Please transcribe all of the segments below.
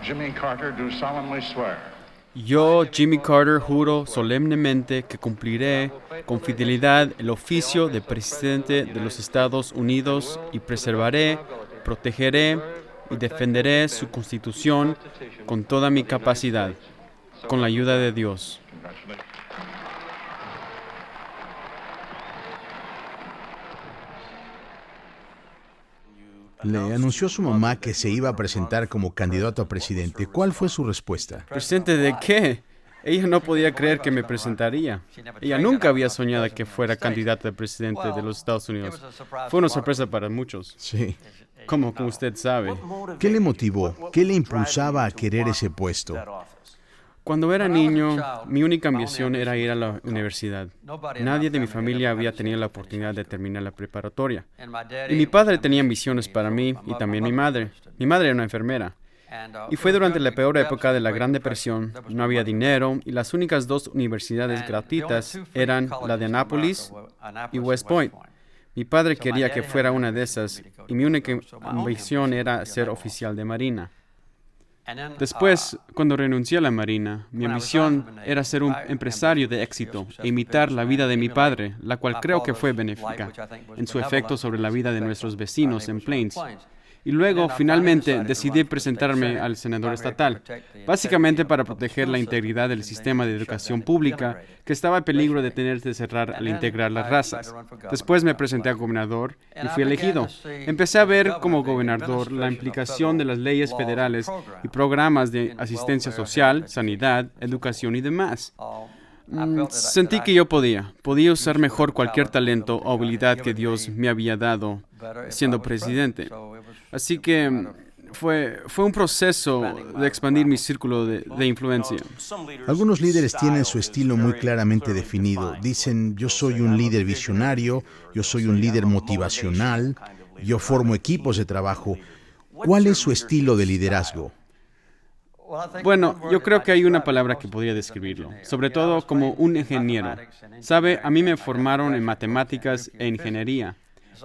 Jimmy Carter, do solemnly swear Yo, Jimmy Carter, juro solemnemente que cumpliré con fidelidad el oficio de presidente de los Estados Unidos y preservaré, protegeré y defenderé su Constitución con toda mi capacidad, con la ayuda de Dios. Congratulations. Le anunció a su mamá que se iba a presentar como candidato a presidente. ¿Cuál fue su respuesta? ¿Presidente de qué? Ella no podía creer que me presentaría. Ella nunca había soñado que fuera candidata a presidente de los Estados Unidos. Fue una sorpresa para muchos. Sí. Como usted sabe. ¿Qué le motivó? ¿Qué le impulsaba a querer ese puesto? Cuando era niño, mi única ambición era ir a la universidad. Nadie de mi familia había tenido la oportunidad de terminar la preparatoria. Y mi padre tenía ambiciones para mí y también mi madre. Mi madre era una enfermera. Y fue durante la peor época de la Gran Depresión. No había dinero y las únicas dos universidades gratuitas eran la de Annapolis y West Point. Mi padre quería que fuera una de esas y mi única ambición era ser oficial de Marina. Después, cuando renuncié a la Marina, mi ambición era ser un empresario de éxito e imitar la vida de mi padre, la cual creo que fue benéfica en su efecto sobre la vida de nuestros vecinos en Plains. Y luego, finalmente, decidí presentarme al senador estatal, básicamente para proteger la integridad del sistema de educación pública, que estaba en peligro de tener que cerrar al integrar las razas. Después me presenté a gobernador y fui elegido. Empecé a ver como gobernador la implicación de las leyes federales y programas de asistencia social, sanidad, educación y demás. Sentí que yo podía usar mejor cualquier talento o habilidad que Dios me había dado siendo presidente. Así que fue un proceso de expandir mi círculo de influencia. Algunos líderes tienen su estilo muy claramente definido. Dicen, yo soy un líder visionario, yo soy un líder motivacional, yo formo equipos de trabajo. ¿Cuál es su estilo de liderazgo? Bueno, yo creo que hay una palabra que podría describirlo, sobre todo como un ingeniero. Sabe, a mí me formaron en matemáticas e ingeniería.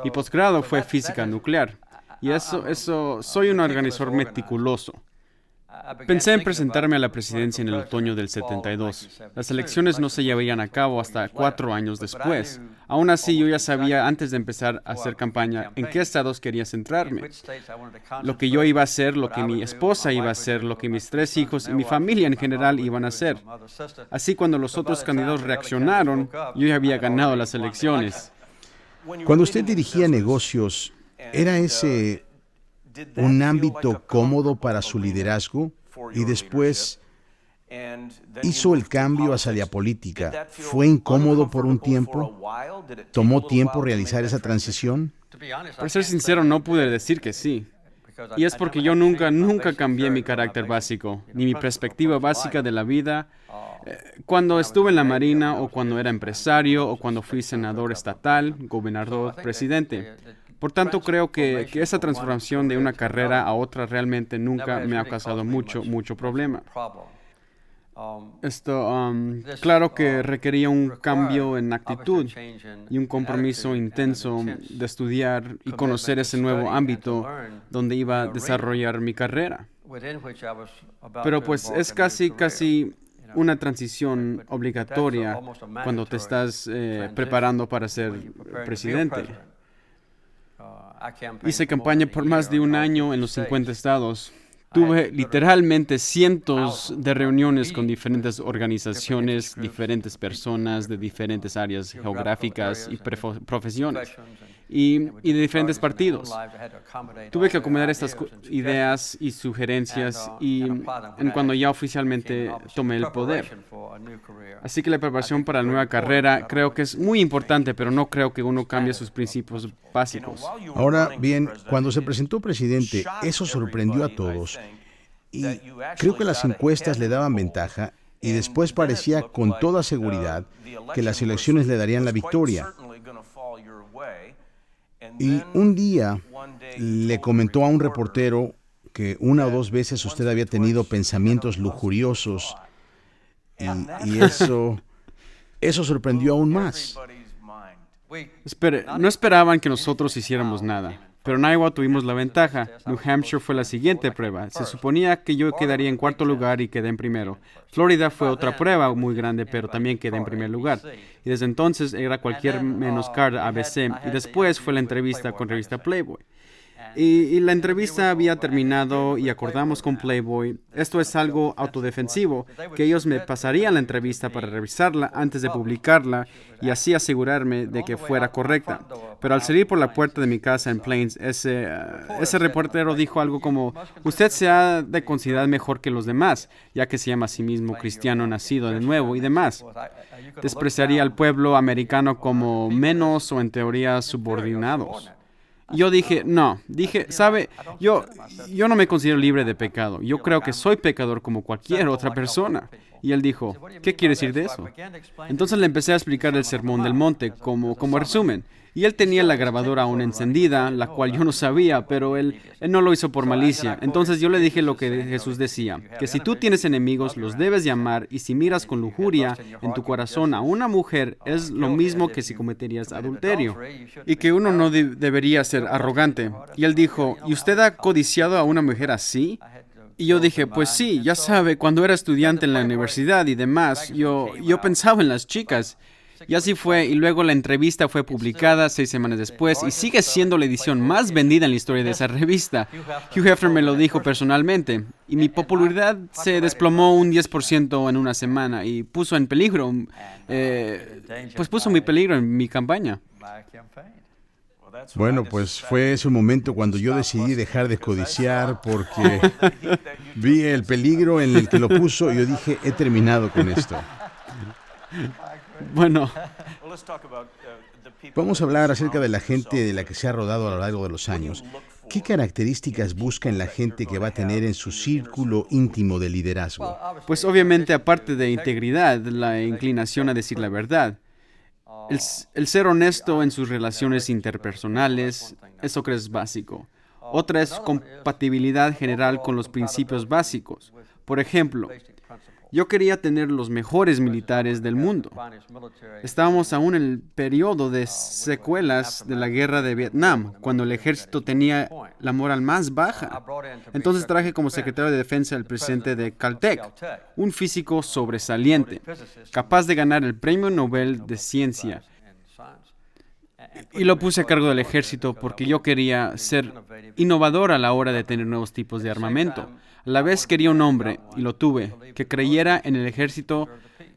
Mi posgrado fue física nuclear. Y soy un organizador meticuloso. Pensé en presentarme a la presidencia en el otoño del 72. Las elecciones no se llevarían a cabo hasta 4 años después. Aún así, yo ya sabía antes de empezar a hacer campaña en qué estados quería centrarme. Lo que yo iba a hacer, lo que mi esposa iba a hacer, lo que mis 3 hijos y mi familia en general iban a hacer. Así, cuando los otros candidatos reaccionaron, yo ya había ganado las elecciones. Cuando usted dirigía negocios, ¿era ese un ámbito cómodo para su liderazgo? Y después hizo el cambio hacia la política. ¿Fue incómodo por un tiempo? ¿Tomó tiempo realizar esa transición? Para ser sincero, no pude decir que sí. Y es porque yo nunca cambié mi carácter básico, ni mi perspectiva básica de la vida. Cuando estuve en la Marina, o cuando era empresario, o cuando fui senador estatal, gobernador, presidente. Por tanto, creo que esa transformación de una carrera a otra realmente nunca me ha causado mucho problema. Claro que requería un cambio en actitud y un compromiso intenso de estudiar y conocer ese nuevo ámbito donde iba a desarrollar mi carrera. Pero pues es casi una transición obligatoria cuando te estás preparando para ser presidente. Hice campaña por más de un año en los 50 estados. Tuve literalmente cientos de reuniones con diferentes organizaciones, diferentes personas de diferentes áreas geográficas y profesiones y de diferentes partidos. Tuve que acomodar estas ideas y sugerencias cuando ya oficialmente tomé el poder. Así que la preparación para la nueva carrera creo que es muy importante, pero no creo que uno cambie sus principios básicos. Ahora bien, cuando se presentó presidente, eso sorprendió a todos. Y creo que las encuestas le daban ventaja y después parecía con toda seguridad que las elecciones le darían la victoria. Y un día le comentó a un reportero que 1 o 2 veces usted había tenido pensamientos lujuriosos y eso sorprendió aún más. Espere, no esperaban que nosotros hiciéramos nada. Pero en Iowa tuvimos la ventaja. New Hampshire fue la siguiente prueba. Se suponía que yo quedaría en cuarto lugar y quedé en primero. Florida fue otra prueba muy grande, pero también quedé en primer lugar. Y desde entonces era cualquier menos card ABC. Y después fue la entrevista con revista Playboy. Y la entrevista había terminado y acordamos con Playboy. Esto es algo autodefensivo, que ellos me pasarían la entrevista para revisarla antes de publicarla y así asegurarme de que fuera correcta. Pero al salir por la puerta de mi casa en Plains, ese reportero dijo algo como: usted se ha de considerar mejor que los demás, ya que se llama a sí mismo cristiano nacido de nuevo y demás. Despreciaría al pueblo americano como menos o en teoría subordinados. Yo dije, ¿sabe? Yo no me considero libre de pecado. Yo creo que soy pecador como cualquier otra persona. Y él dijo, ¿qué quiere decir de eso? Entonces le empecé a explicar el Sermón del Monte como resumen. Y él tenía la grabadora aún encendida, la cual yo no sabía, pero él no lo hizo por malicia. Entonces yo le dije lo que Jesús decía, que si tú tienes enemigos, los debes llamar, y si miras con lujuria en tu corazón a una mujer, es lo mismo que si cometerías adulterio. Y que uno no debería ser arrogante. Y él dijo, ¿y usted ha codiciado a una mujer así? Y yo dije, pues sí, ya sabe, cuando era estudiante en la universidad y demás, yo pensaba en las chicas. Y así fue, y luego la entrevista fue publicada 6 semanas después y sigue siendo la edición más vendida en la historia de esa revista. Hugh Hefner me lo dijo personalmente, y mi popularidad se desplomó un 10% en una semana y puso en peligro, puso mi peligro en mi campaña. Bueno, pues fue ese momento cuando yo decidí dejar de codiciar porque vi el peligro en el que lo puso y yo dije, he terminado con esto. Bueno, vamos a hablar acerca de la gente de la que se ha rodado a lo largo de los años. ¿Qué características busca en la gente que va a tener en su círculo íntimo de liderazgo? pues obviamente aparte de integridad, la inclinación a decir la verdad. El ser honesto en sus relaciones interpersonales, eso creo es básico. Otra es compatibilidad general con los principios básicos. Por ejemplo, yo quería tener los mejores militares del mundo. Estábamos aún en el periodo de secuelas de la guerra de Vietnam, cuando el ejército tenía la moral más baja. Entonces traje como secretario de defensa al presidente de Caltech, un físico sobresaliente, capaz de ganar el Premio Nobel de Ciencia. Y lo puse a cargo del ejército porque yo quería ser innovador a la hora de tener nuevos tipos de armamento. A la vez quería un hombre, y lo tuve, que creyera en el ejército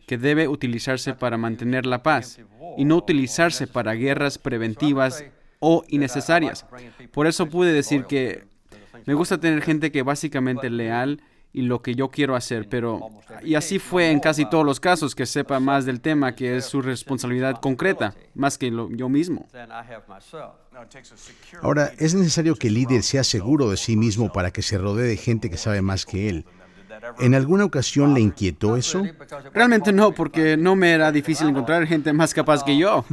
que debe utilizarse para mantener la paz y no utilizarse para guerras preventivas o innecesarias. Por eso pude decir que me gusta tener gente que básicamente es leal y lo que yo quiero hacer, y así fue en casi todos los casos, que sepa más del tema, que es su responsabilidad concreta, más que yo mismo. Ahora, ¿es necesario que el líder sea seguro de sí mismo para que se rodee de gente que sabe más que él? ¿En alguna ocasión le inquietó eso? Realmente no, porque no me era difícil encontrar gente más capaz que yo.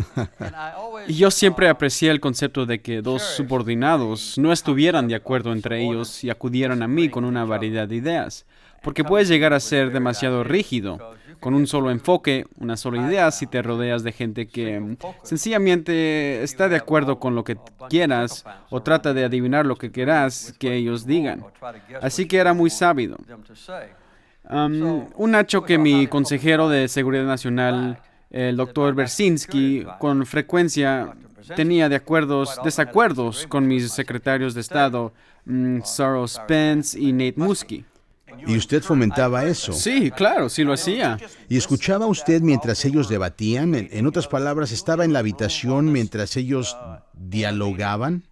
Y yo siempre aprecié el concepto de que dos subordinados no estuvieran de acuerdo entre ellos y acudieran a mí con una variedad de ideas, porque puedes llegar a ser demasiado rígido, con un solo enfoque, una sola idea, si te rodeas de gente que sencillamente está de acuerdo con lo que quieras o trata de adivinar lo que quieras que ellos digan. Así que era muy sabido. Un hecho que mi consejero de Seguridad Nacional, el doctor Bersinski, con frecuencia tenía desacuerdos con mis secretarios de Estado, Sarah Spence y Nate Muskie. ¿Y usted fomentaba eso? Sí, claro, sí lo hacía. ¿Y escuchaba usted mientras ellos debatían? En otras palabras, ¿estaba en la habitación mientras ellos dialogaban?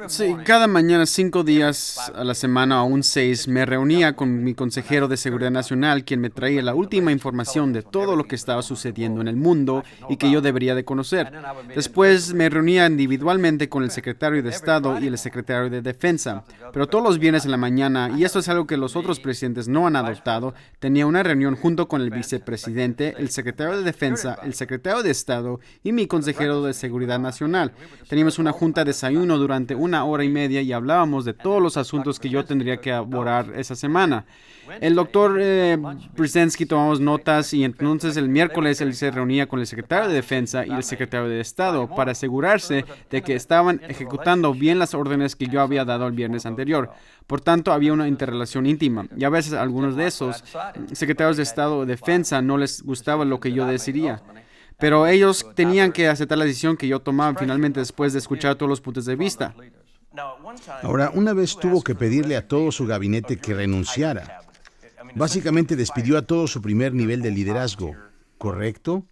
Sí, cada mañana 5 días a la semana, aún 6, me reunía con mi consejero de Seguridad Nacional, quien me traía la última información de todo lo que estaba sucediendo en el mundo y que yo debería de conocer. Después me reunía individualmente con el secretario de Estado y el secretario de Defensa, pero todos los viernes en la mañana, y esto es algo que los otros presidentes no han adoptado, tenía una reunión junto con el vicepresidente, el secretario de Defensa, el secretario de Estado y mi consejero de Seguridad Nacional. Teníamos teníamos una junta de desayuno durante 1 hora y media y hablábamos de todos los asuntos que yo tendría que abordar esa semana. El doctor Brzezinski tomamos notas y entonces el miércoles él se reunía con el secretario de Defensa y el secretario de Estado para asegurarse de que estaban ejecutando bien las órdenes que yo había dado el viernes anterior. Por tanto, había una interrelación íntima y a veces a algunos de esos secretarios de Estado o Defensa no les gustaba lo que yo decidía. Pero ellos tenían que aceptar la decisión que yo tomaba finalmente después de escuchar todos los puntos de vista. Ahora, una vez tuvo que pedirle a todo su gabinete que renunciara. Básicamente despidió a todo su primer nivel de liderazgo, ¿correcto?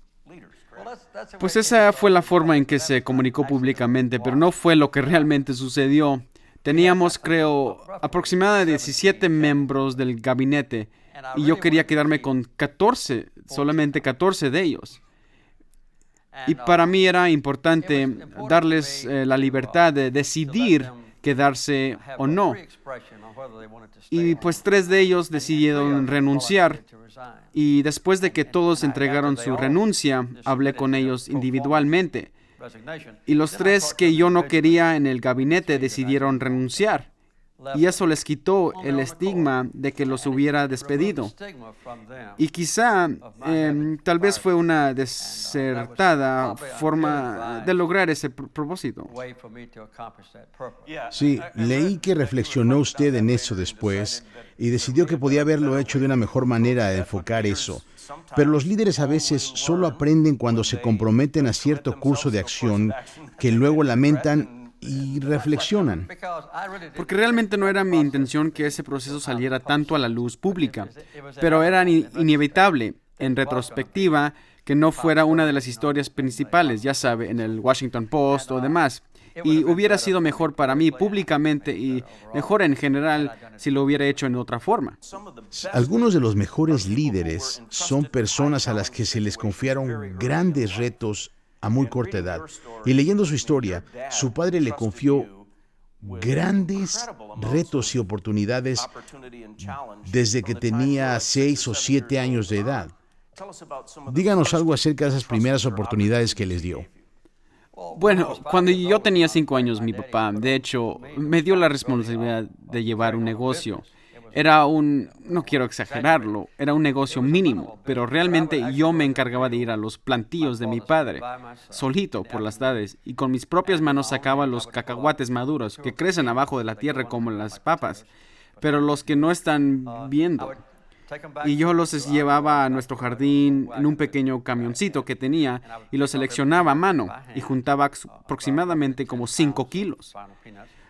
Pues esa fue la forma en que se comunicó públicamente, pero no fue lo que realmente sucedió. Teníamos, creo, aproximadamente 17 miembros del gabinete y yo quería quedarme con 14, solamente 14 de ellos. Y para mí era importante darles la libertad de decidir quedarse o no. Y pues 3 de ellos decidieron renunciar. Y después de que todos entregaron su renuncia, hablé con ellos individualmente. Y los 3 que yo no quería en el gabinete decidieron renunciar. Y eso les quitó el estigma de que los hubiera despedido. Y quizá, tal vez fue una desertada forma de lograr ese propósito. Sí, leí que reflexionó usted en eso después y decidió que podía haberlo hecho de una mejor manera de enfocar eso. Pero los líderes a veces solo aprenden cuando se comprometen a cierto curso de acción que luego lamentan y reflexionan. Porque realmente no era mi intención que ese proceso saliera tanto a la luz pública, pero era inevitable, en retrospectiva, que no fuera una de las historias principales, ya sabe, en el Washington Post o demás. Y hubiera sido mejor para mí públicamente y mejor en general si lo hubiera hecho en otra forma. Algunos de los mejores líderes son personas a las que se les confiaron grandes retos a muy corta edad. Y leyendo su historia, su padre le confió grandes retos y oportunidades desde que tenía 6 o 7 años de edad. Díganos algo acerca de esas primeras oportunidades que les dio. Bueno, cuando yo tenía 5 años, mi papá, de hecho, me dio la responsabilidad de llevar un negocio. No quiero exagerarlo, era un negocio mínimo, pero realmente yo me encargaba de ir a los plantíos de mi padre, solito por las tardes, y con mis propias manos sacaba los cacahuates maduros que crecen abajo de la tierra como las papas, pero los que no están viendo. Y yo los llevaba a nuestro jardín en un pequeño camioncito que tenía y los seleccionaba a mano y juntaba aproximadamente como 5 kilos.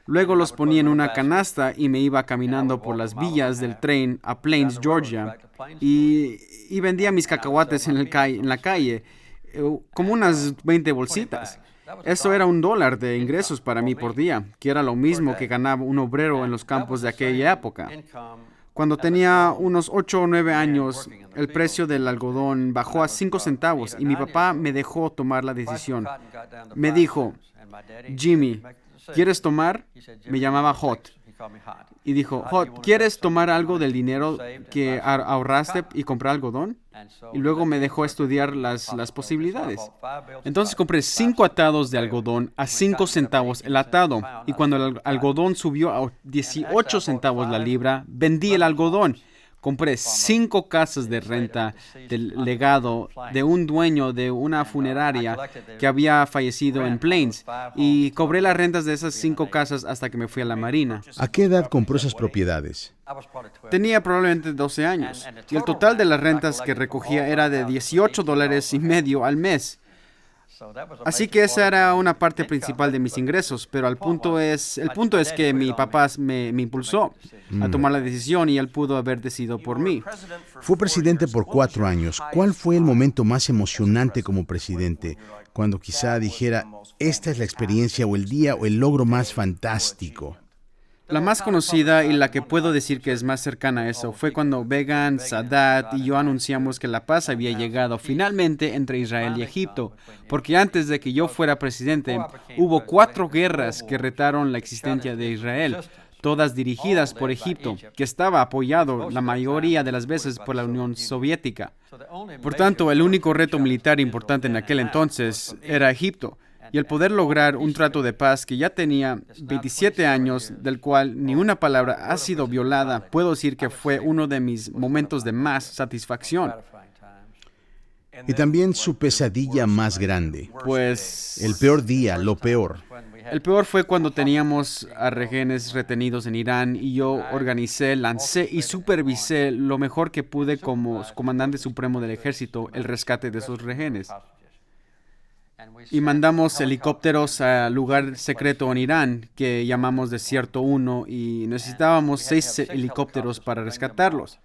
Luego los ponía en una canasta y me iba caminando por las vías del tren a Plains, Georgia, y vendía mis cacahuates en la calle, como unas 20 bolsitas. Eso era $1 de ingresos para mí por día, que era lo mismo que ganaba un obrero en los campos de aquella época. Cuando tenía unos 8 o 9 años, el precio del algodón bajó a 5 centavos y mi papá me dejó tomar la decisión. Me dijo, Jimmy, ¿quieres tomar? Me llamaba Hot. Y dijo, Hot, ¿quieres tomar algo del dinero que ahorraste y comprar algodón? Y luego me dejó estudiar las posibilidades. Entonces compré 5 atados de algodón a 5 centavos el atado. Y cuando el algodón subió a 18 centavos la libra, vendí el algodón. Compré 5 casas de renta del legado de un dueño de una funeraria que había fallecido en Plains y cobré las rentas de esas 5 casas hasta que me fui a la marina. ¿A qué edad compró esas propiedades? Tenía probablemente 12 años y el total de las rentas que recogía era de $18.50 al mes. Así que esa era una parte principal de mis ingresos, pero el punto es que mi papá me impulsó a tomar la decisión y él pudo haber decidido por mí. Fue presidente por 4 años. ¿Cuál fue el momento más emocionante como presidente? Cuando quizá dijera, esta es la experiencia o el día o el logro más fantástico. La más conocida y la que puedo decir que es más cercana a eso fue cuando Begin, Sadat y yo anunciamos que la paz había llegado finalmente entre Israel y Egipto, porque antes de que yo fuera presidente, hubo 4 guerras que retaron la existencia de Israel, todas dirigidas por Egipto, que estaba apoyado la mayoría de las veces por la Unión Soviética. Por tanto, el único reto militar importante en aquel entonces era Egipto. y el poder lograr un trato de paz que ya tenía 27 años, del cual ni una palabra ha sido violada, puedo decir que fue uno de mis momentos de más satisfacción. Y también su pesadilla más grande. Pues El peor día, lo peor. el peor fue cuando teníamos a rehenes retenidos en Irán y yo organicé, lancé y supervisé lo mejor que pude como comandante supremo del ejército el rescate de esos rehenes. Y mandamos helicópteros al lugar secreto en Irán que llamamos Desierto 1 y necesitábamos 6 helicópteros para rescatarlos.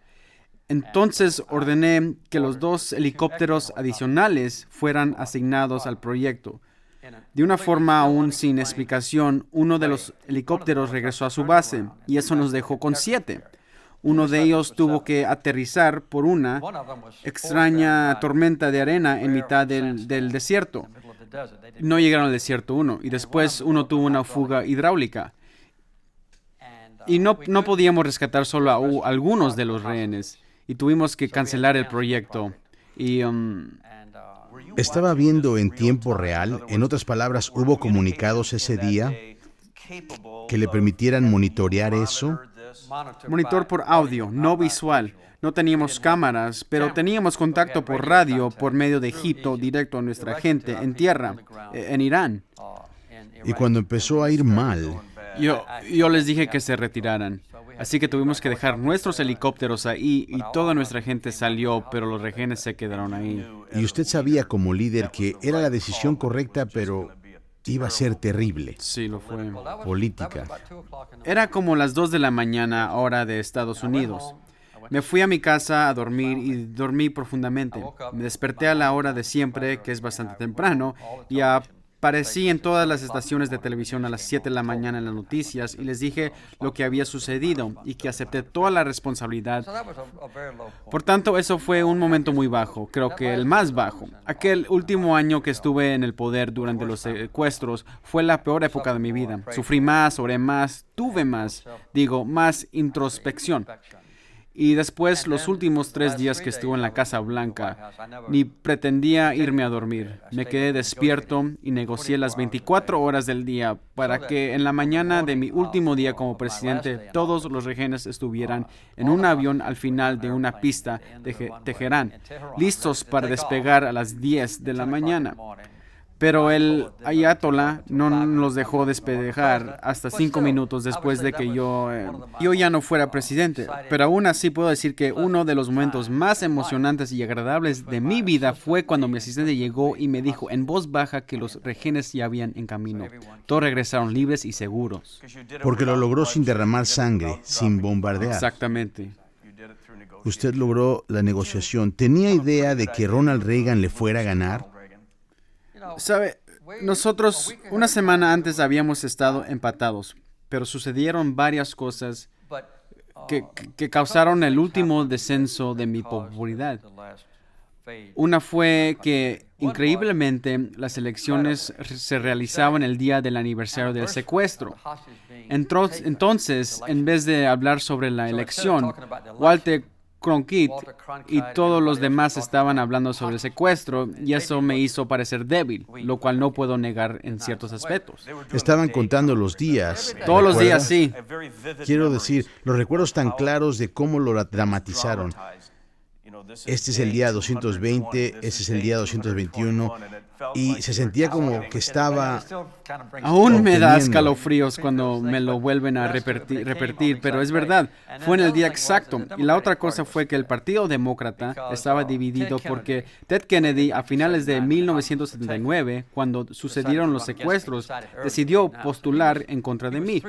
Entonces ordené que los 2 helicópteros adicionales fueran asignados al proyecto. De una forma aún sin explicación, uno de los helicópteros regresó a su base y eso nos dejó con 7. Uno de ellos tuvo que aterrizar por una extraña tormenta de arena en mitad del desierto. No llegaron al Desierto 1 y después uno tuvo una fuga hidráulica. Y no podíamos rescatar solo a algunos de los rehenes y tuvimos que cancelar el proyecto. Y ¿Estaba viendo en tiempo real? En otras palabras, ¿hubo comunicados ese día que le permitieran monitorear eso? monitor por audio, no visual. No teníamos cámaras, pero teníamos contacto por radio por medio de Egipto directo a nuestra gente en tierra, en Irán. Y cuando empezó a ir mal, Yo les dije que se retiraran. Así que tuvimos que dejar nuestros helicópteros ahí y toda nuestra gente salió, pero los rehenes se quedaron ahí. y usted sabía como líder que era la decisión correcta, pero iba a ser terrible. Sí, lo fue. Política. Era como las 2 de la mañana, hora de Estados Unidos. Me fui a mi casa a dormir y dormí profundamente. Me desperté a la hora de siempre, que es bastante temprano, y aparecí en todas las estaciones de televisión a las 7 de la mañana en las noticias y les dije lo que había sucedido y que acepté toda la responsabilidad. Por tanto, eso fue un momento muy bajo, creo que el más bajo. Aquel último año que estuve en el poder durante los secuestros fue la peor época de mi vida. Sufrí más, oré más, tuve más, más introspección. Y después, los últimos 3 días que estuve en la Casa Blanca, ni pretendía irme a dormir. Me quedé despierto y negocié las 24 horas del día para que en la mañana de mi último día como presidente, todos los rehenes estuvieran en un avión al final de una pista de Teherán, listos para despegar a las 10 de la mañana. Pero el ayatolá no los dejó despejar hasta 5 minutos después de que yo ya no fuera presidente. Pero aún así puedo decir que uno de los momentos más emocionantes y agradables de mi vida fue cuando mi asistente llegó y me dijo en voz baja que los rehenes ya habían en camino. Todos regresaron libres y seguros. Porque lo logró sin derramar sangre, sin bombardear. Exactamente. Usted logró la negociación. ¿Tenía idea de que Ronald Reagan le fuera a ganar? Sabe, nosotros una semana antes habíamos estado empatados, pero sucedieron varias cosas que causaron el último descenso de mi popularidad. Una fue que, increíblemente, las elecciones se realizaban el día del aniversario del secuestro. Entonces, en vez de hablar sobre la elección, Walter Cronkite y todos los demás estaban hablando sobre el secuestro y eso me hizo parecer débil, lo cual no puedo negar en ciertos aspectos. Estaban contando los días. Todos los ¿recuerda? días, sí. Quiero decir, los recuerdos tan claros de cómo lo dramatizaron. Este es el día 220, este es el día 221, y se sentía como que estaba... Aún me da obteniendo. escalofríos cuando me lo vuelven a repetir, pero es verdad, fue en el día exacto. Y la otra cosa fue que el Partido Demócrata estaba dividido porque Ted Kennedy, a finales de 1979, cuando sucedieron los secuestros, decidió postular en contra de mí.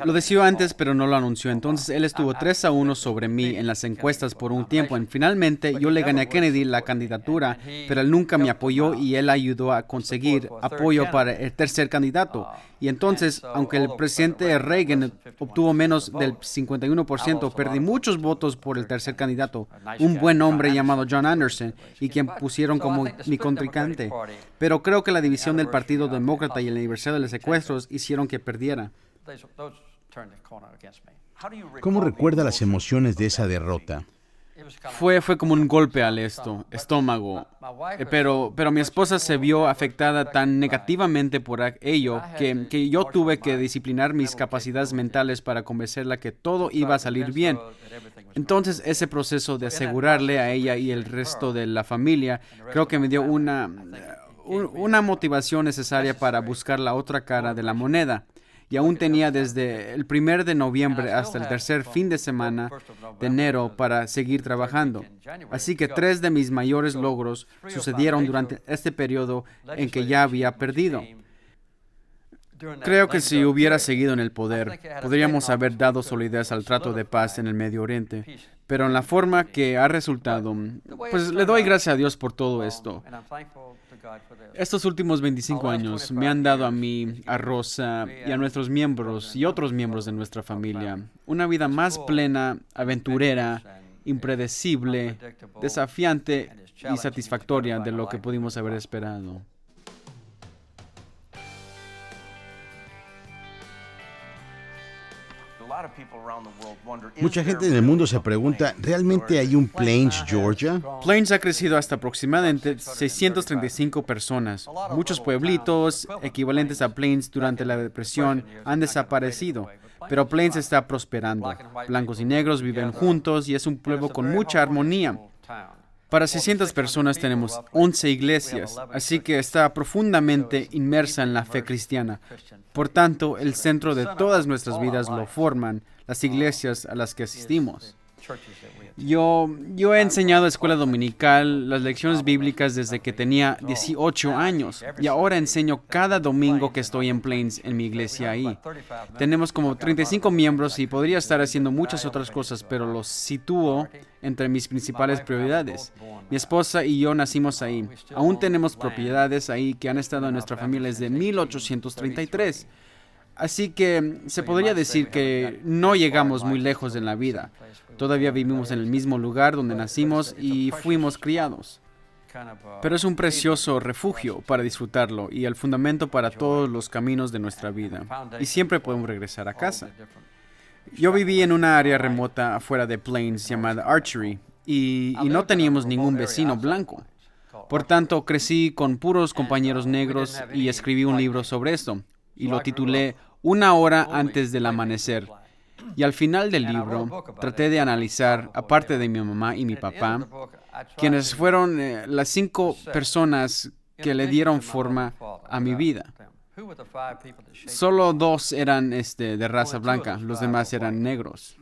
Lo decidió antes, pero no lo anunció. Entonces, él estuvo 3-1 sobre mí en las encuestas por un tiempo. Finalmente, yo le gané a Kennedy la candidatura, pero él nunca me apoyó y él ayudó a conseguir apoyo para el tercer candidato. Y entonces, aunque el presidente Reagan obtuvo menos del 51%, perdí muchos votos por el tercer candidato, un buen hombre llamado John Anderson, y quien pusieron como mi contrincante. Pero creo que la división del Partido Demócrata y el aniversario de los secuestros hicieron que perdiera. ¿Cómo recuerda las emociones de esa derrota? Fue como un golpe al estómago. Pero mi esposa se vio afectada tan negativamente por ello que yo tuve que disciplinar mis capacidades mentales para convencerla que todo iba a salir bien. Entonces, ese proceso de asegurarle a ella y el resto de la familia, creo que me dio una motivación necesaria para buscar la otra cara de la moneda. Y aún tenía desde el 1 de noviembre hasta el tercer fin de semana de enero para seguir trabajando. Así que 3 de mis mayores logros sucedieron durante este periodo en que ya había perdido. Creo que si hubiera seguido en el poder, podríamos haber dado solidez al trato de paz en el Medio Oriente. Pero en la forma que ha resultado, pues le doy gracias a Dios por todo esto. Estos últimos 25 años me han dado a mí, a Rosa y a nuestros miembros y otros miembros de nuestra familia una vida más plena, aventurera, impredecible, desafiante y satisfactoria de lo que pudimos haber esperado. Mucha gente en el mundo se pregunta, ¿realmente hay un Plains, Georgia? Plains ha crecido hasta aproximadamente 635 personas. Muchos pueblitos equivalentes a Plains durante la depresión han desaparecido, pero Plains está prosperando. Blancos y negros viven juntos y es un pueblo con mucha armonía. Para 600 personas tenemos 11 iglesias, así que está profundamente inmersa en la fe cristiana. Por tanto, el centro de todas nuestras vidas lo forman las iglesias a las que asistimos. Yo he enseñado escuela dominical, las lecciones bíblicas desde que tenía 18 años y ahora enseño cada domingo que estoy en Plains en mi iglesia ahí. Tenemos como 35 miembros y podría estar haciendo muchas otras cosas, pero los sitúo entre mis principales prioridades. Mi esposa y yo nacimos ahí. Aún tenemos propiedades ahí que han estado en nuestra familia desde 1833. Así que se podría decir que no llegamos muy lejos en la vida. Todavía vivimos en el mismo lugar donde nacimos y fuimos criados. Pero es un precioso refugio para disfrutarlo y el fundamento para todos los caminos de nuestra vida. Y siempre podemos regresar a casa. Yo viví en una área remota afuera de Plains llamada Archery y no teníamos ningún vecino blanco. Por tanto, crecí con puros compañeros negros y escribí un libro sobre esto. Y lo titulé Una hora antes del amanecer. Y al final del libro traté de analizar, aparte de mi mamá y mi papá, quienes fueron las 5 personas que le dieron forma a mi vida. Solo 2 eran de raza blanca, los demás eran negros.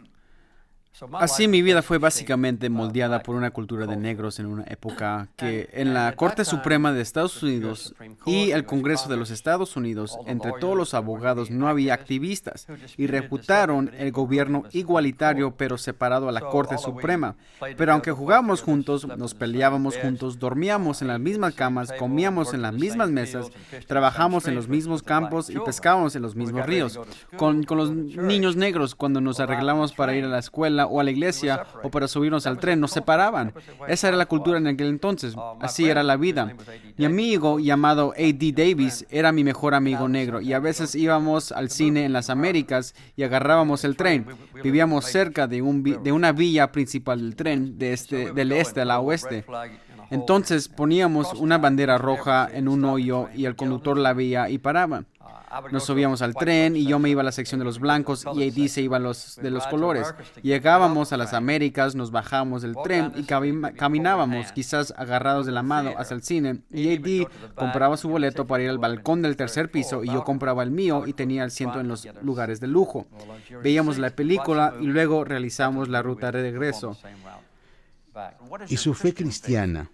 Así mi vida fue básicamente moldeada por una cultura de negros en una época que en la Corte Suprema de Estados Unidos y el Congreso de los Estados Unidos, entre todos los abogados no había activistas y reputaron el gobierno igualitario pero separado a la Corte Suprema. Pero aunque jugábamos juntos, nos peleábamos juntos, dormíamos en las mismas camas, comíamos en las mismas mesas, trabajamos en los mismos campos y pescábamos en los mismos ríos. Con los niños negros, cuando nos arreglamos para ir a la escuela o a la iglesia o para subirnos al tren, nos separaban. Esa era la cultura en aquel entonces. Así era la vida. Mi amigo llamado A.D. Davis era mi mejor amigo negro y a veces íbamos al cine en las Américas y agarrábamos el tren. Vivíamos cerca de una villa principal del tren del este a la oeste. Entonces poníamos una bandera roja en un hoyo y el conductor la veía y paraba. Nos subíamos al tren y yo me iba a la sección de los blancos y A.D. se iba a de los colores. Llegábamos a las Américas, nos bajábamos del tren y caminábamos, quizás agarrados de la mano, hacia el cine. Y A.D. compraba su boleto para ir al balcón del tercer piso y yo compraba el mío y tenía asiento en los lugares de lujo. Veíamos la película y luego realizamos la ruta de regreso. ¿Y su fe cristiana?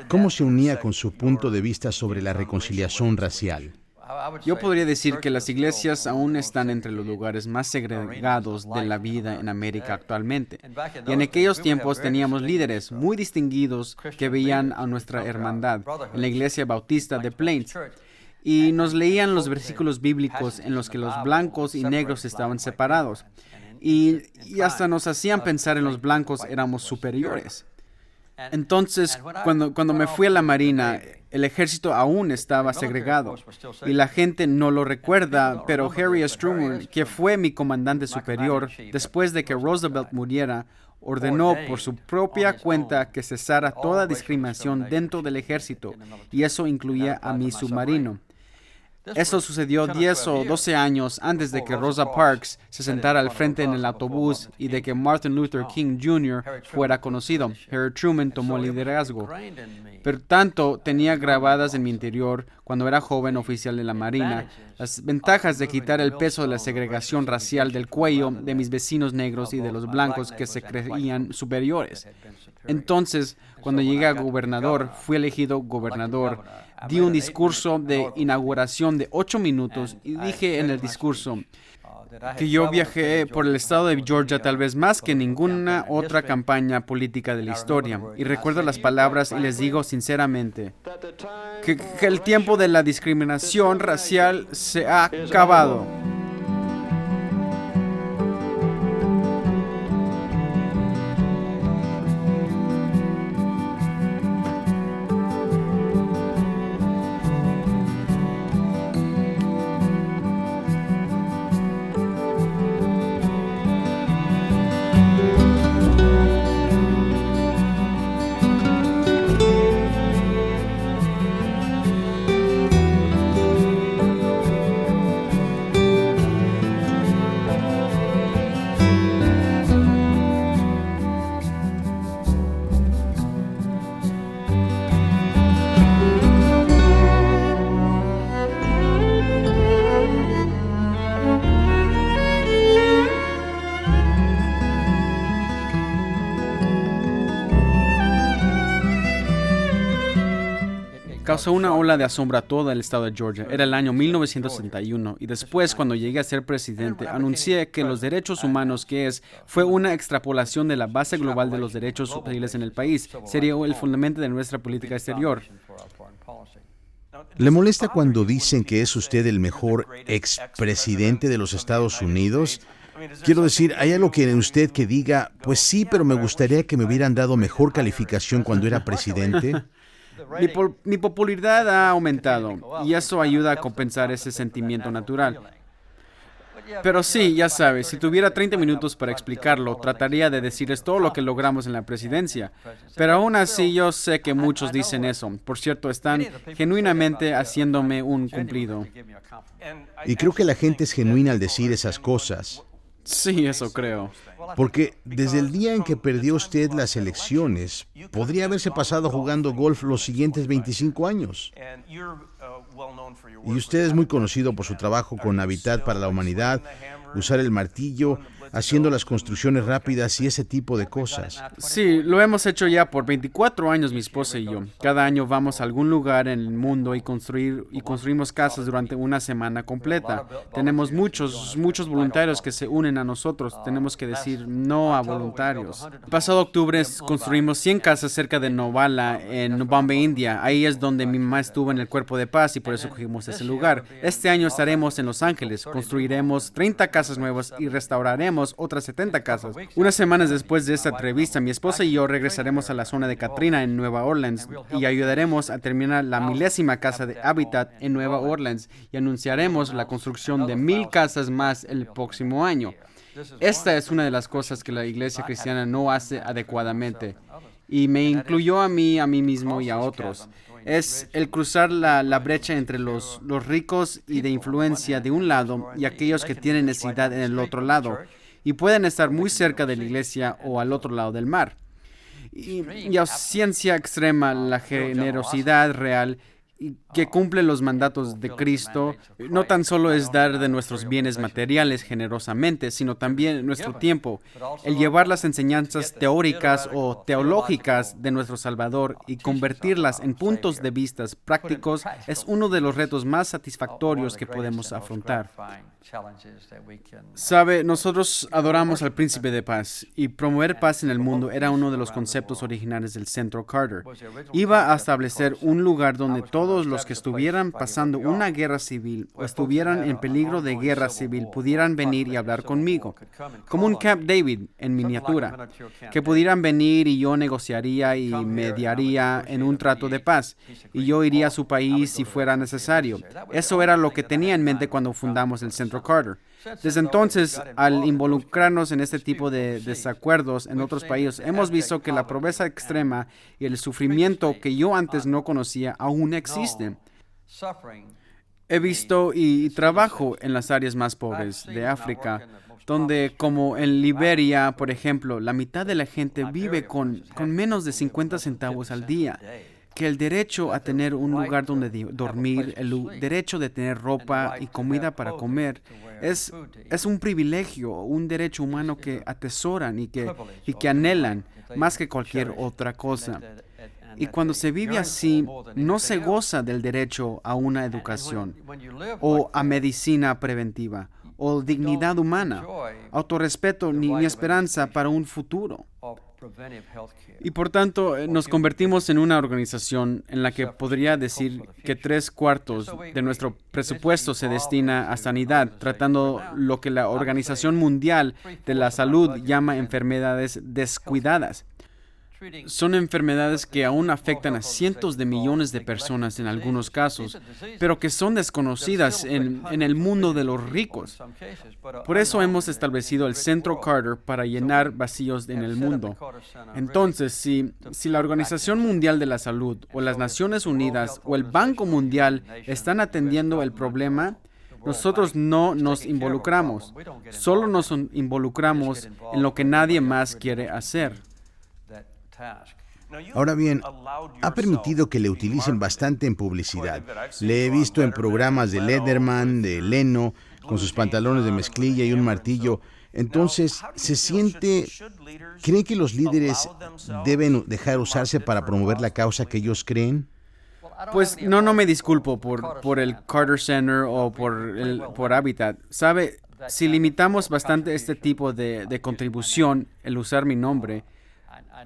¿Cómo se unía con su punto de vista sobre la reconciliación racial? Yo podría decir que las iglesias aún están entre los lugares más segregados de la vida en América actualmente. Y en aquellos tiempos teníamos líderes muy distinguidos que veían a nuestra hermandad en la iglesia bautista de Plains. Y nos leían los versículos bíblicos en los que los blancos y negros estaban separados. Y hasta nos hacían pensar en los blancos éramos superiores. Entonces, cuando me fui a la Marina, el ejército aún estaba segregado y la gente no lo recuerda, pero Harry S. Truman, que fue mi comandante superior, después de que Roosevelt muriera, ordenó por su propia cuenta que cesara toda discriminación dentro del ejército, y eso incluía a mi submarino. Eso sucedió 10 o 12 años antes de que Rosa Parks se sentara al frente en el autobús y de que Martin Luther King Jr. fuera conocido. Harry Truman tomó el liderazgo. Por tanto, tenía grabadas en mi interior, cuando era joven oficial de la Marina, las ventajas de quitar el peso de la segregación racial del cuello de mis vecinos negros y de los blancos que se creían superiores. Entonces, cuando llegué a gobernador, fui elegido gobernador. Di un discurso de inauguración de 8 minutos y dije en el discurso que yo viajé por el estado de Georgia tal vez más que ninguna otra campaña política de la historia. Y recuerdo las palabras y les digo sinceramente que el tiempo de la discriminación racial se ha acabado. Causó una ola de asombro a todo el estado de Georgia. Era el año 1961 y después, cuando llegué a ser presidente, anuncié que los derechos humanos, fue una extrapolación de la base global de los derechos civiles en el país. Sería el fundamento de nuestra política exterior. ¿Le molesta cuando dicen que es usted el mejor expresidente de los Estados Unidos? Quiero decir, ¿hay algo que en usted que diga, pues sí, pero me gustaría que me hubieran dado mejor calificación cuando era presidente? Mi popularidad ha aumentado y eso ayuda a compensar ese sentimiento natural. Pero sí, ya sabes, si tuviera 30 minutos para explicarlo, trataría de decirles todo lo que logramos en la presidencia. Pero aún así, yo sé que muchos dicen eso. Por cierto, están genuinamente haciéndome un cumplido. Y creo que la gente es genuina al decir esas cosas. Sí, eso creo. Porque desde el día en que perdió usted las elecciones, podría haberse pasado jugando golf los siguientes 25 años. Y usted es muy conocido por su trabajo con Habitat para la Humanidad, usar el martillo, haciendo las construcciones rápidas y ese tipo de cosas. Sí, lo hemos hecho ya por 24 años mi esposa y yo. Cada año vamos a algún lugar en el mundo y construimos casas durante una semana completa. Tenemos muchos voluntarios que se unen a nosotros. Tenemos que decir no a voluntarios. El pasado octubre construimos 100 casas cerca de Novala, en Bombay, India. Ahí es donde mi mamá estuvo en el Cuerpo de Paz y por eso cogimos ese lugar. Este año estaremos en Los Ángeles. Construiremos 30 casas nuevas y restauraremos otras 70 casas. Unas semanas después de esta entrevista, mi esposa y yo regresaremos a la zona de Katrina en Nueva Orleans y ayudaremos a terminar la 1000ª casa de Habitat en Nueva Orleans y anunciaremos la construcción de 1000 casas más el próximo año. Esta es una de las cosas que la iglesia cristiana no hace adecuadamente y me incluyó a mí mismo y a otros. Es el cruzar la brecha entre los ricos y de influencia de un lado y aquellos que tienen necesidad en el otro lado y pueden estar muy cerca de la iglesia o al otro lado del mar. Y ausencia extrema, la generosidad real y que cumple los mandatos de Cristo, no tan solo es dar de nuestros bienes materiales generosamente, sino también nuestro tiempo, el llevar las enseñanzas teóricas o teológicas de nuestro Salvador y convertirlas en puntos de vista prácticos es uno de los retos más satisfactorios que podemos afrontar. Sabe, nosotros adoramos al Príncipe de Paz y promover paz en el mundo era uno de los conceptos originales del Centro Carter. Iba a establecer un lugar donde todos los que estuvieran pasando una guerra civil o estuvieran en peligro de guerra civil pudieran venir y hablar conmigo, como un Camp David en miniatura, que pudieran venir y yo negociaría y mediaría en un trato de paz, y yo iría a su país si fuera necesario. Eso era lo que tenía en mente cuando fundamos el Centro Carter. Desde entonces, al involucrarnos en este tipo de desacuerdos en otros países, hemos visto que la pobreza extrema y el sufrimiento que yo antes no conocía aún existen. He visto y trabajo en las áreas más pobres de África, donde, como en Liberia, por ejemplo, la mitad de la gente vive con menos de 50 centavos al día. Que el derecho a tener un lugar donde dormir, el derecho de tener ropa y comida para comer, es un privilegio, un derecho humano que atesoran y que anhelan más que cualquier otra cosa. Y cuando se vive así, no se goza del derecho a una educación, o a medicina preventiva, o dignidad humana, autorrespeto ni esperanza para un futuro. Y por tanto, nos convertimos en una organización en la que podría decir que 3/4 de nuestro presupuesto se destina a sanidad, tratando lo que la Organización Mundial de la Salud llama enfermedades descuidadas. Son enfermedades que aún afectan a cientos de millones de personas en algunos casos, pero que son desconocidas en el mundo de los ricos. Por eso hemos establecido el Centro Carter para llenar vacíos en el mundo. Entonces, si la Organización Mundial de la Salud o las Naciones Unidas o el Banco Mundial están atendiendo el problema, nosotros no nos involucramos. Solo nos involucramos en lo que nadie más quiere hacer. Ahora bien, ha permitido que le utilicen bastante en publicidad. Le he visto en programas de Letterman, de Leno, con sus pantalones de mezclilla y un martillo. Entonces, ¿cree que los líderes deben dejar usarse para promover la causa que ellos creen? Pues no me disculpo por el Carter Center o por Habitat. ¿Sabe? Si limitamos bastante este tipo de contribución, el usar mi nombre,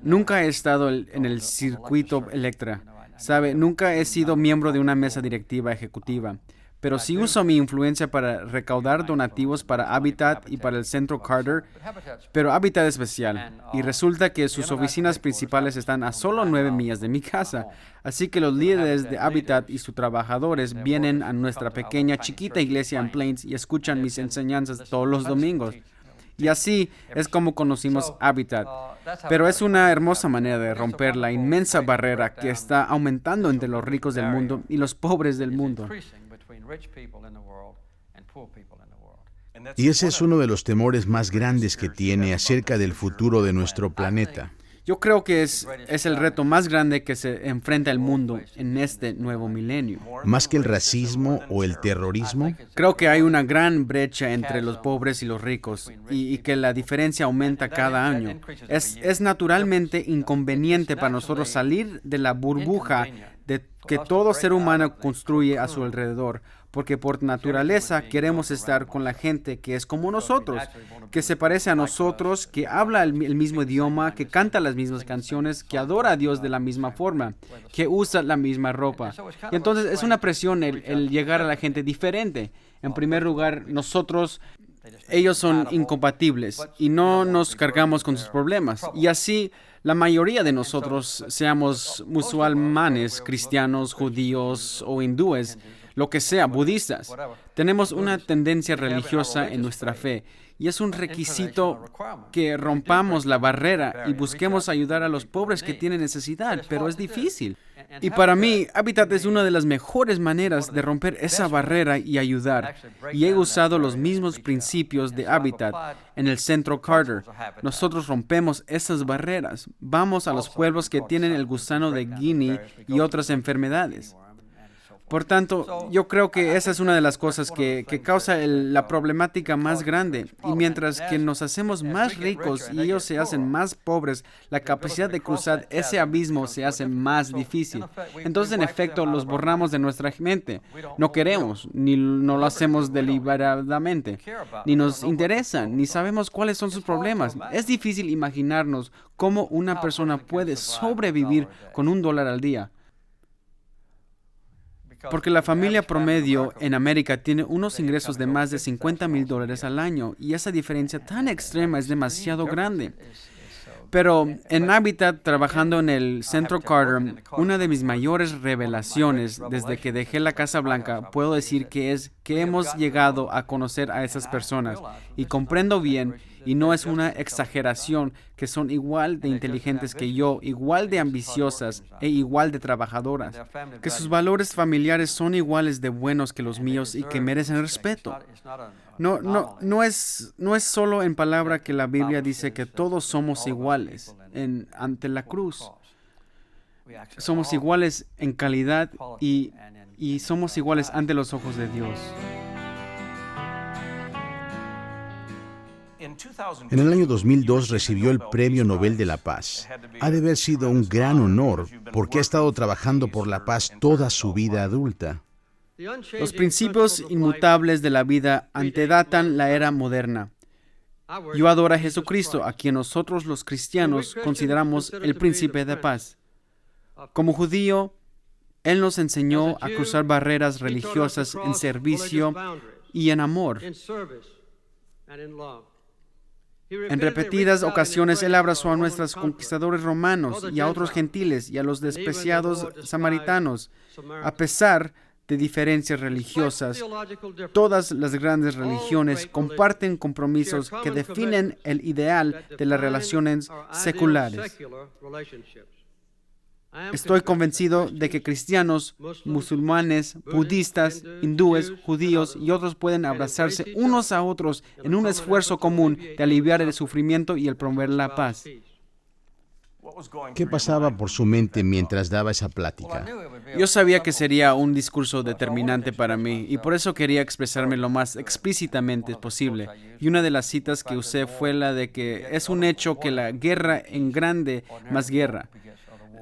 nunca he estado en el circuito Electra, ¿sabe? Nunca he sido miembro de una mesa directiva ejecutiva, pero sí uso mi influencia para recaudar donativos para Habitat y para el Centro Carter, pero Habitat es especial, y resulta que sus oficinas principales están a solo 9 millas de mi casa, así que los líderes de Habitat y sus trabajadores vienen a nuestra pequeña, chiquita iglesia en Plains y escuchan mis enseñanzas todos los domingos. Y así es como conocimos Habitat. Pero es una hermosa manera de romper la inmensa barrera que está aumentando entre los ricos del mundo y los pobres del mundo. Y ese es uno de los temores más grandes que tiene acerca del futuro de nuestro planeta. Yo creo que es el reto más grande que se enfrenta el mundo en este nuevo milenio. ¿Más que el racismo o el terrorismo? Creo que hay una gran brecha entre los pobres y los ricos y que la diferencia aumenta cada año. Es naturalmente inconveniente para nosotros salir de la burbuja que todo ser humano construye a su alrededor, porque por naturaleza queremos estar con la gente que es como nosotros, que se parece a nosotros, que habla el mismo idioma, que canta las mismas canciones, que adora a Dios de la misma forma, que usa la misma ropa. Y entonces es una presión el llegar a la gente diferente. En primer lugar, ellos son incompatibles y no nos cargamos con sus problemas. Y así, la mayoría de nosotros, seamos musulmanes, cristianos, judíos o hindúes, lo que sea, budistas, tenemos una tendencia religiosa en nuestra fe. Y es un requisito que rompamos la barrera y busquemos ayudar a los pobres que tienen necesidad, pero es difícil. Y para mí, Habitat es una de las mejores maneras de romper esa barrera y ayudar. Y he usado los mismos principios de Habitat en el Centro Carter. Nosotros rompemos esas barreras. Vamos a los pueblos que tienen el gusano de Guinea y otras enfermedades. Por tanto, yo creo que esa es una de las cosas que causa la problemática más grande. Y mientras que nos hacemos más ricos y ellos se hacen más pobres, la capacidad de cruzar ese abismo se hace más difícil. Entonces, en efecto, los borramos de nuestra mente. No queremos, ni no lo hacemos deliberadamente, ni nos interesan, ni sabemos cuáles son sus problemas. Es difícil imaginarnos cómo una persona puede sobrevivir con $1 al día. Porque la familia promedio en América tiene unos ingresos de más de $50,000 al año y esa diferencia tan extrema es demasiado grande. Pero en Habitat, trabajando en el Centro Carter, una de mis mayores revelaciones desde que dejé la Casa Blanca, puedo decir que es que hemos llegado a conocer a esas personas y comprendo bien, y no es una exageración, que son igual de inteligentes que yo, igual de ambiciosas e igual de trabajadoras, que sus valores familiares son iguales de buenos que los míos y que merecen respeto. No es solo en palabra que la Biblia dice que todos somos iguales ante la cruz. Somos iguales en calidad y somos iguales ante los ojos de Dios. En el año 2002 recibió el Premio Nobel de la Paz. Ha de haber sido un gran honor porque ha estado trabajando por la paz toda su vida adulta. Los principios inmutables de la vida antedatan la era moderna. Yo adoro a Jesucristo, a quien nosotros los cristianos consideramos el príncipe de paz. Como judío, Él nos enseñó a cruzar barreras religiosas en servicio y en amor. En repetidas ocasiones Él abrazó a nuestros conquistadores romanos y a otros gentiles y a los despreciados samaritanos. A pesar de diferencias religiosas, todas las grandes religiones comparten compromisos que definen el ideal de las relaciones seculares. Estoy convencido de que cristianos, musulmanes, budistas, hindúes, judíos y otros pueden abrazarse unos a otros en un esfuerzo común de aliviar el sufrimiento y el promover la paz. ¿Qué pasaba por su mente mientras daba esa plática? Yo sabía que sería un discurso determinante para mí y por eso quería expresarme lo más explícitamente posible. Y una de las citas que usé fue la de que es un hecho que la guerra engrande más guerra.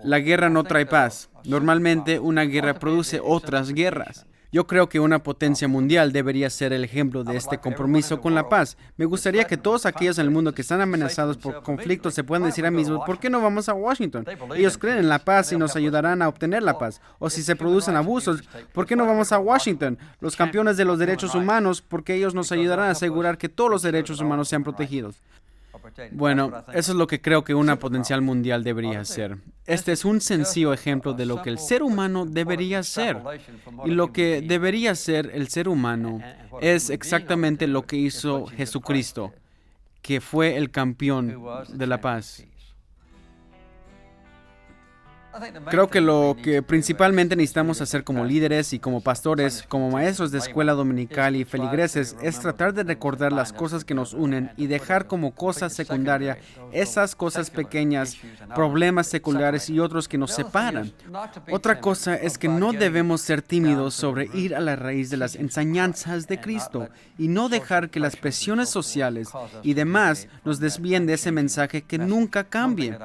La guerra no trae paz. Normalmente una guerra produce otras guerras. Yo creo que una potencia mundial debería ser el ejemplo de este compromiso con la paz. Me gustaría que todos aquellos en el mundo que están amenazados por conflictos se puedan decir a mismos, ¿por qué no vamos a Washington? Ellos creen en la paz y nos ayudarán a obtener la paz. O si se producen abusos, ¿por qué no vamos a Washington? Los campeones de los derechos humanos, porque ellos nos ayudarán a asegurar que todos los derechos humanos sean protegidos. Bueno, eso es lo que creo que una potencial mundial debería ser. Este es un sencillo ejemplo de lo que el ser humano debería ser. Y lo que debería ser el ser humano es exactamente lo que hizo Jesucristo, que fue el campeón de la paz. Creo que lo que principalmente necesitamos hacer como líderes y como pastores, como maestros de escuela dominical y feligreses, es tratar de recordar las cosas que nos unen y dejar como cosa secundaria esas cosas pequeñas, problemas seculares y otros que nos separan. Otra cosa es que no debemos ser tímidos sobre ir a la raíz de las enseñanzas de Cristo y no dejar que las presiones sociales y demás nos desvíen de ese mensaje que nunca cambie.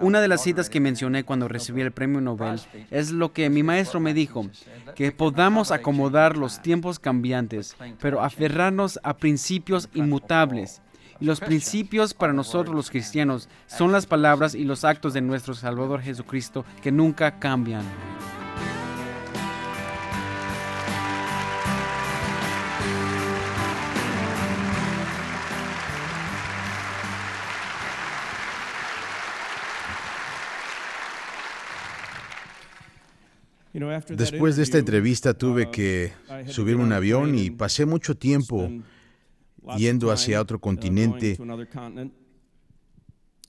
Una de las citas que mencioné cuando recibí el premio Nobel es lo que mi maestro me dijo, que podamos acomodar los tiempos cambiantes, pero aferrarnos a principios inmutables. Y los principios para nosotros los cristianos son las palabras y los actos de nuestro Salvador Jesucristo que nunca cambian. Después de esta entrevista tuve que subirme a un avión y pasé mucho tiempo yendo hacia otro continente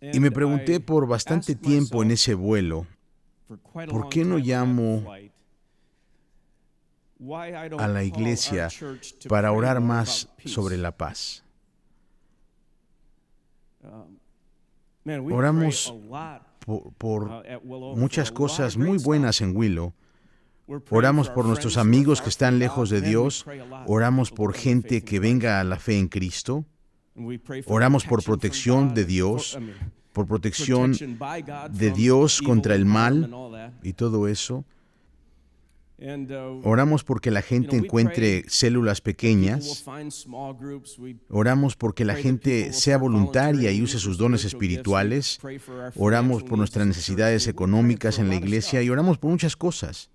y me pregunté por bastante tiempo en ese vuelo, ¿por qué no llamo a la iglesia para orar más sobre la paz? Oramos por muchas cosas muy buenas en Willow. Oramos por nuestros amigos que están lejos de Dios. Oramos por gente que venga a la fe en Cristo. Oramos por protección de Dios, por protección de Dios contra el mal y todo eso. Oramos porque la gente encuentre células pequeñas. Oramos porque la gente sea voluntaria y use sus dones espirituales. Oramos por nuestras necesidades económicas en la iglesia y oramos por muchas cosas.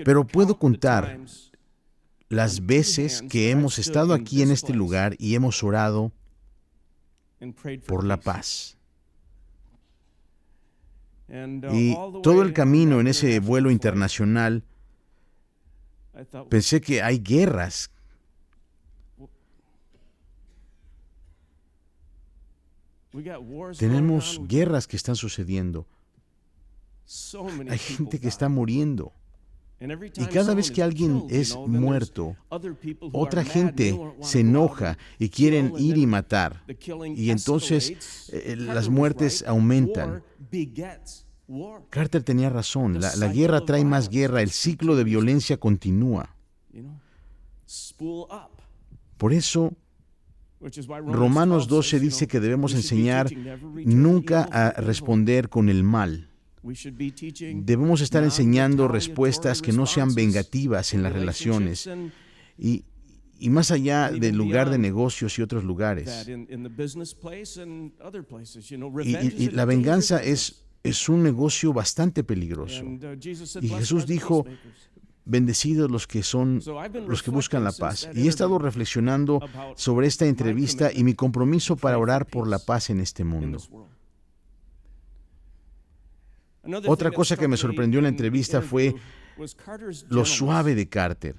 Pero puedo contar las veces que hemos estado aquí en este lugar y hemos orado por la paz. Y todo el camino en ese vuelo internacional, pensé que hay guerras. Tenemos guerras que están sucediendo. Hay gente que está muriendo. Y cada vez que alguien es muerto, otra gente se enoja y quieren ir y matar. Y entonces las muertes aumentan. Carter tenía razón. La guerra trae más guerra. El ciclo de violencia continúa. Por eso, Romanos 12 dice que debemos enseñar nunca a responder con el mal. Debemos estar enseñando respuestas que no sean vengativas en las relaciones y más allá del lugar de negocios y otros lugares. Y la venganza es un negocio bastante peligroso. Y Jesús dijo, bendecidos los que buscan la paz. Y he estado reflexionando sobre esta entrevista y mi compromiso para orar por la paz en este mundo. Otra cosa que me sorprendió en la entrevista fue lo suave de Carter.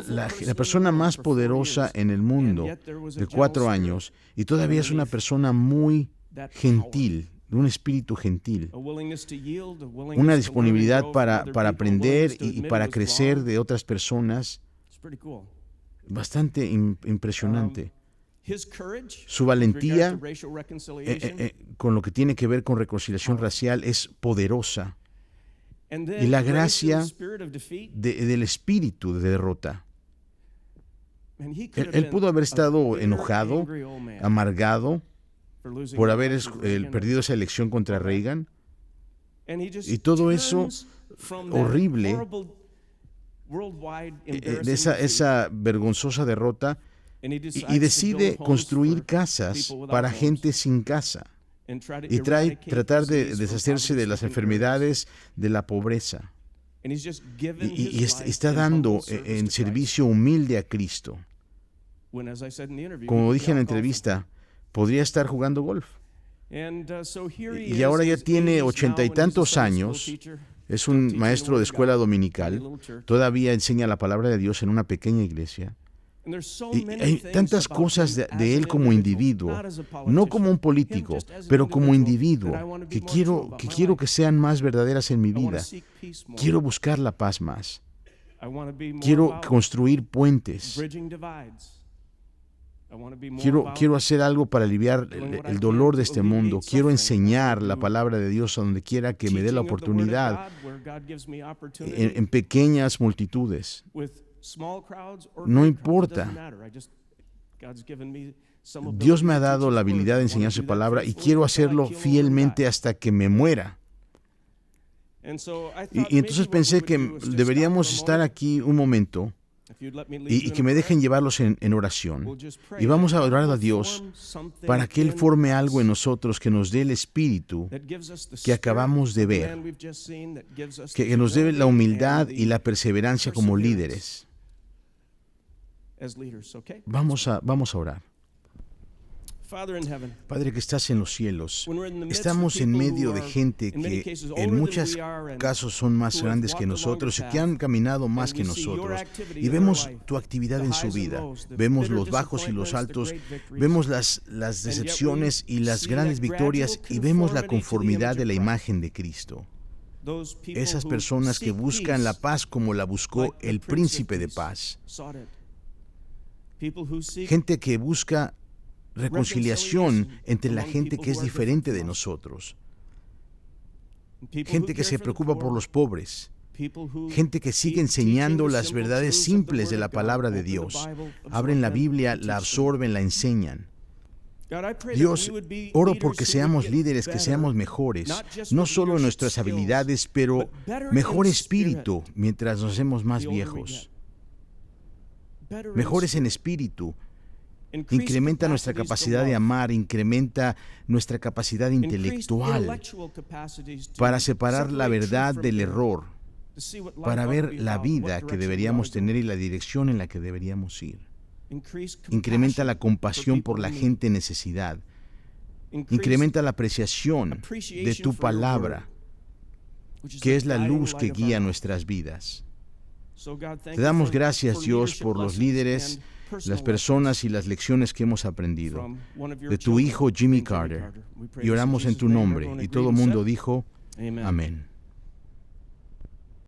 La persona más poderosa en el mundo de 4 años, y todavía es una persona muy gentil, de un espíritu gentil, una disponibilidad para aprender y para crecer de otras personas, bastante impresionante. Su valentía con lo que tiene que ver con reconciliación racial es poderosa. Y la gracia del espíritu de derrota. Él pudo haber estado enojado, amargado, por haber perdido esa elección contra Reagan. Y todo eso horrible, de esa vergonzosa derrota, y decide construir casas para gente sin casa. Y tratar de deshacerse de las enfermedades, de la pobreza. Y está dando en servicio humilde a Cristo. Como dije en la entrevista, podría estar jugando golf. Y ahora ya tiene 80 y tantos años, es un maestro de escuela dominical, todavía enseña la palabra de Dios en una pequeña iglesia. Y hay tantas cosas de él como individuo, no como un político, pero como individuo, que quiero que sean más verdaderas en mi vida. Quiero buscar la paz más. Quiero construir puentes. Quiero hacer algo para aliviar el dolor de este mundo. Quiero enseñar la palabra de Dios a donde quiera que me dé la oportunidad, en pequeñas multitudes. No importa. Dios me ha dado la habilidad de enseñar su palabra y quiero hacerlo fielmente hasta que me muera. Y entonces pensé que deberíamos estar aquí un momento y que me dejen llevarlos en oración. Y vamos a orar a Dios para que Él forme algo en nosotros que nos dé el espíritu que acabamos de ver, que nos dé la humildad y la perseverancia como líderes. Vamos a orar. Padre que estás en los cielos, estamos en medio de gente que en muchos casos son más grandes que nosotros y que han caminado más que nosotros. Y vemos tu actividad en su vida. Vemos los bajos y los altos, vemos las decepciones y las grandes victorias y vemos la conformidad de la imagen de Cristo. Esas personas que buscan la paz como la buscó el príncipe de paz. Gente que busca reconciliación entre la gente que es diferente de nosotros. Gente que se preocupa por los pobres. Gente que sigue enseñando las verdades simples de la palabra de Dios. Abren la Biblia, la absorben, la enseñan. Dios, oro porque seamos líderes, que seamos mejores, no solo en nuestras habilidades, pero mejor espíritu mientras nos hacemos más viejos. Mejores en espíritu. Incrementa nuestra capacidad de amar, incrementa nuestra capacidad intelectual para separar la verdad del error, para ver la vida que deberíamos tener y la dirección en la que deberíamos ir. Incrementa la compasión por la gente en necesidad. Incrementa la apreciación de tu palabra, que es la luz que guía nuestras vidas. Te damos gracias, Dios, por los líderes, las personas y las lecciones que hemos aprendido de tu hijo Jimmy Carter. Y oramos en tu nombre. Y todo el mundo dijo, amén.